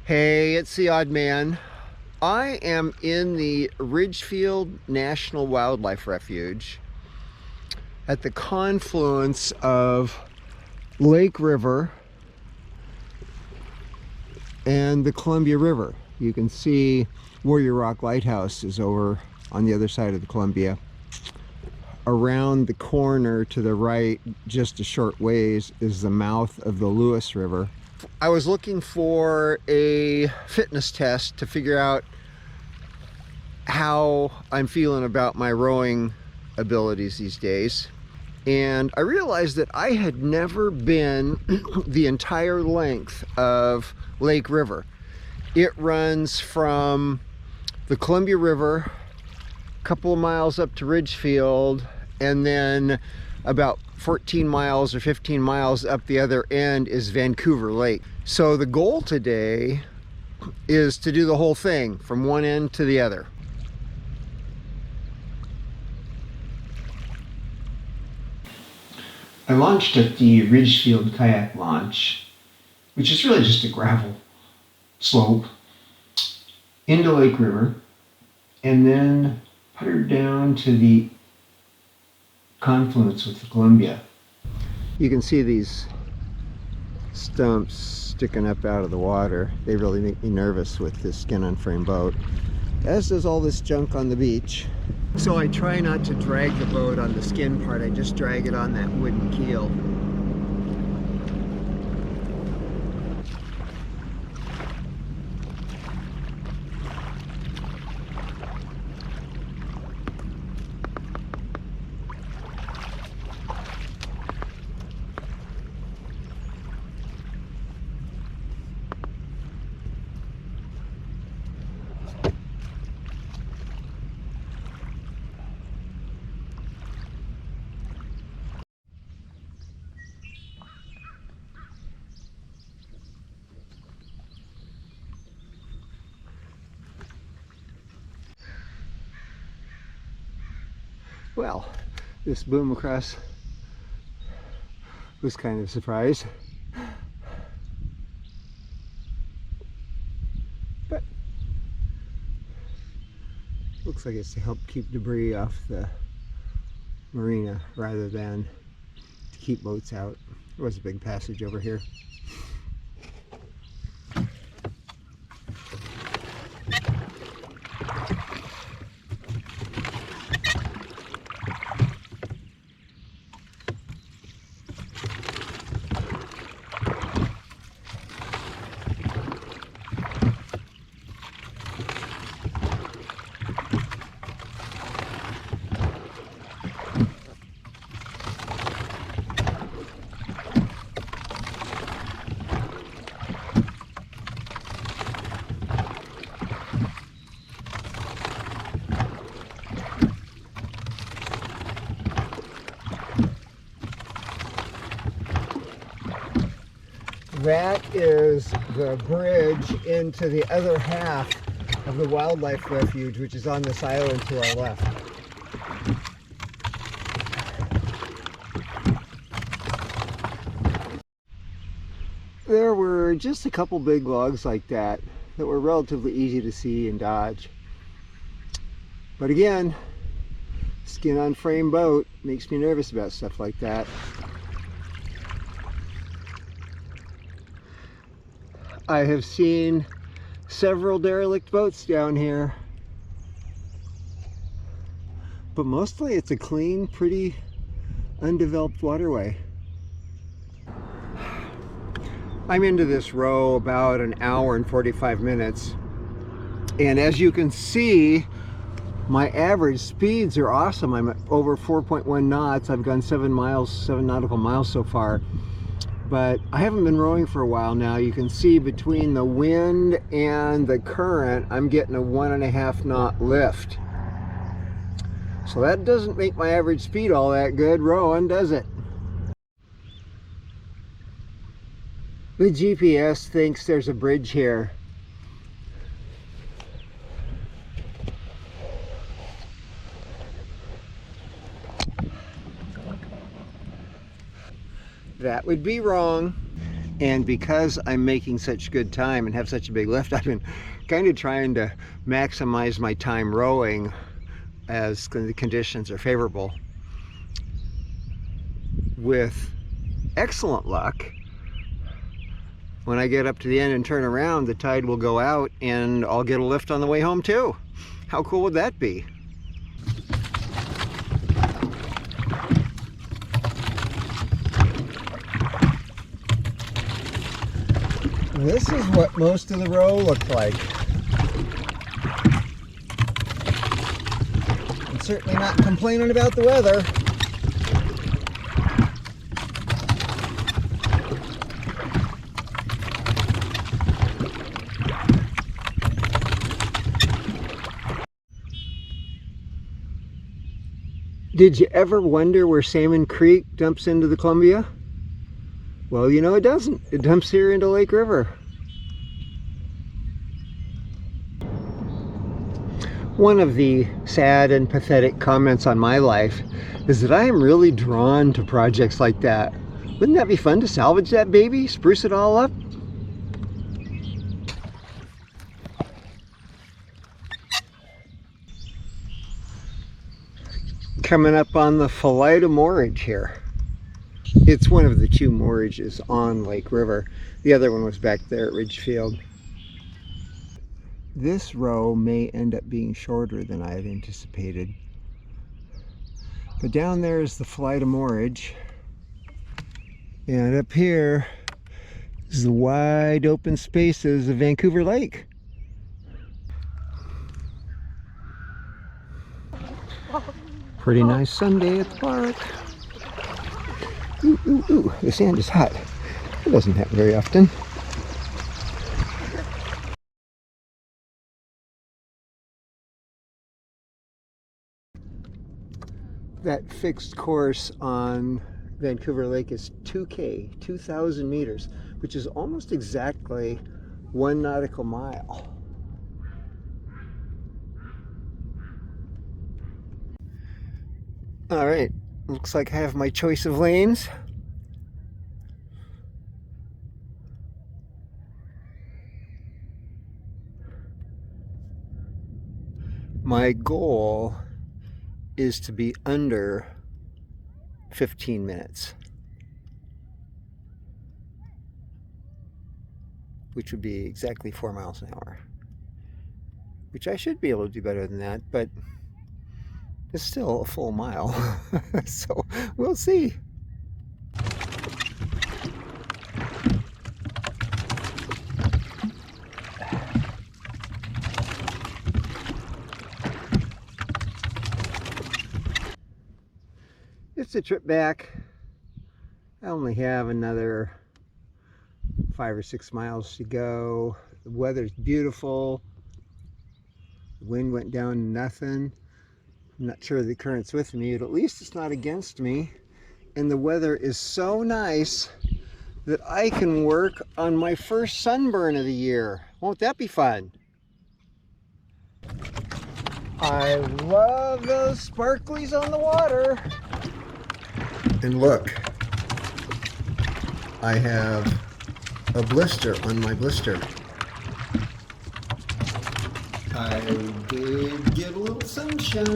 Hey, it's the Odd Man. I am in the Ridgefield National Wildlife Refuge at the confluence of Lake River and the Columbia River. You can see Warrior Rock Lighthouse is over on the other side of the Columbia. Around the corner to the right, just a short ways, is the mouth of the Lewis River. I was looking for a fitness test to figure out how I'm feeling about my rowing abilities these days. And I realized that I had never been the entire length of Lake River. It runs from the Columbia River, a couple of miles up to Ridgefield, and then about 14 miles or 15 miles up the other end is Vancouver Lake. So the goal today is to do the whole thing from one end to the other. I launched at the Ridgefield kayak launch, which is really just a gravel slope, into Lake River, and then puttered down to the confluence with the Columbia. You can see these stumps sticking up out of the water. They really make me nervous with this skin on frame boat, as does all this junk on the beach. So I try not to drag the boat on the skin part, I just drag it on that wooden keel. Well, this boom across was kind of a surprise, but looks like it's to help keep debris off the marina rather than to keep boats out. There was a big passage over here. That is the bridge into the other half of the wildlife refuge, which is on this island to our left. There were just a couple big logs like that that were relatively easy to see and dodge. But again, skin on frame boat makes me nervous about stuff like that. I have seen several derelict boats down here, but mostly it's a clean, pretty undeveloped waterway. I'm into this row about an hour and 45 minutes, and as you can see, my average speeds are awesome. I'm at over 4.1 knots. I've gone 7 nautical miles so far. But I haven't been rowing for a while now. You can see between the wind and the current, I'm getting a 1.5 knot lift. So that doesn't make my average speed all that good rowing, does it? The GPS thinks there's a bridge here. That would be wrong. And because I'm making such good time and have such a big lift, I've been kind of trying to maximize my time rowing as the conditions are favorable. With excellent luck, when I get up to the end and turn around, the tide will go out and I'll get a lift on the way home too. How cool would that be? This is what most of the row looked like. I'm certainly not complaining about the weather. Did you ever wonder where Salmon Creek dumps into the Columbia? Well, you know it doesn't. It dumps here into Lake River. One of the sad and pathetic comments on my life is that I am really drawn to projects like that. Wouldn't that be fun to salvage that baby, spruce it all up? Coming up on the Philida moorage here. It's one of the two moorages on Lake River. The other one was back there at Ridgefield. This row may end up being shorter than I had anticipated. But down there is the Philida moorage. And up here is the wide open spaces of Vancouver Lake. Pretty nice Sunday at the park. Ooh, ooh, ooh, the sand is hot. It doesn't happen very often. That fixed course on Vancouver Lake is 2K, 2,000 meters, which is almost exactly 1 nautical mile. All right, looks like I have my choice of lanes. My goal is to be under 15 minutes, which would be exactly 4 miles an hour, which I should be able to do better than that, but it's still a full mile. So we'll see. It's a trip back. I only have another 5 or 6 miles to go. The weather's beautiful. The wind went down to nothing. I'm not sure the current's with me, but at least it's not against me. And the weather is so nice that I can work on my first sunburn of the year. Won't that be fun? I love those sparklies on the water. And look, I have a blister on my blister. I did get a little sunshine.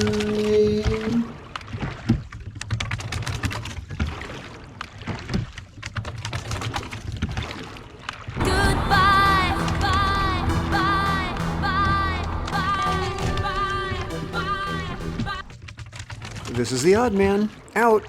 Goodbye, bye, bye, bye, bye, bye, bye, bye. This is the Odd Man, out.